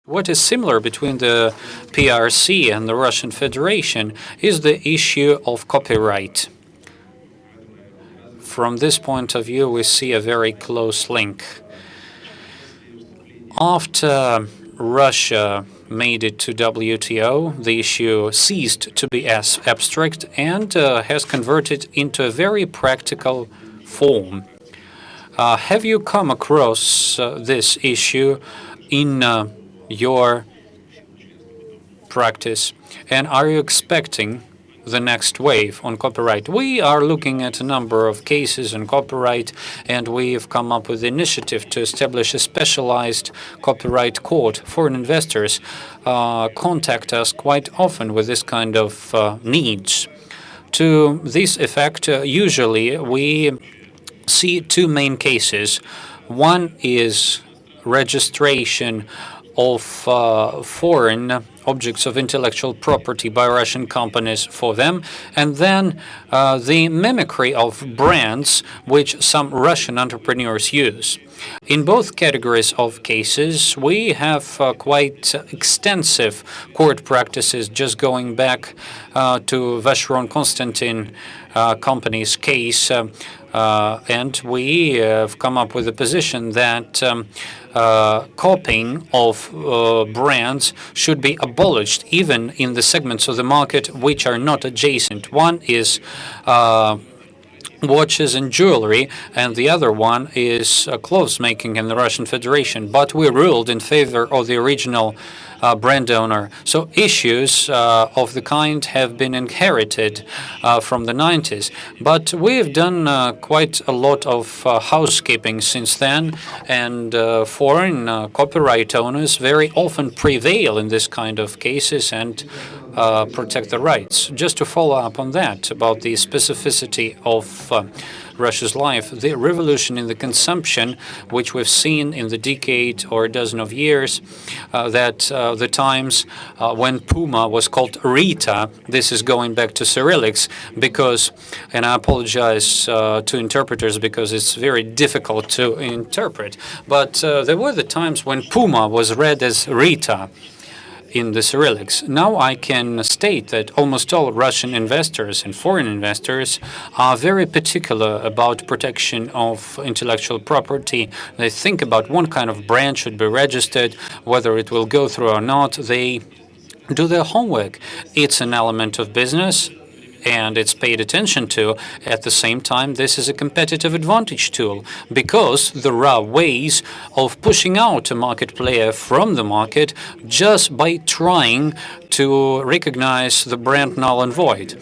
What is similar between the PRC and the Russian Federation is the issue of copyright. From this point of view, we see a very close link. After Russia made it to WTO, the issue ceased to be as abstract and has converted into a very practical form. Have you come across this issue in your practice? And are you expecting the next wave on copyright? We are looking at a number of cases on copyright, and we have come up with the initiative to establish a specialized copyright court. Foreign investors contact us quite often with this kind of needs. To this effect, usually we see two main cases. One is registration of foreign objects of intellectual property by Russian companies for them, and then the mimicry of brands which some Russian entrepreneurs use. In both categories of cases, we have quite extensive court practices, just going back to Vacheron Constantin company's case, and we have come up with a position that copying of brands should be abolished, even in the segments of the market which are not adjacent. One is watches and jewelry, and the other one is clothes making in the Russian Federation. But we ruled in favor of the original brand owner. So issues of the kind have been inherited from the 90s. But we've done quite a lot of housekeeping since then, and foreign copyright owners very often prevail in this kind of cases and protect the rights. Just to follow up on that, about the specificity of Russia's life, the revolution in the consumption, which we've seen in the decade or a dozen of years, that the times when Puma was called Rita, this is going back to Cyrillics, because, and I apologize to interpreters because it's very difficult to interpret, but there were the times when Puma was read as Rita in the Cyrillics. Now I can state that almost all Russian investors and foreign investors are very particular about protection of intellectual property. They think about what kind of brand should be registered, whether it will go through or not. They do their homework. It's an element of business, and it's paid attention to. At the same time, this is a competitive advantage tool, because there are ways of pushing out a market player from the market just by trying to recognize the brand null and void.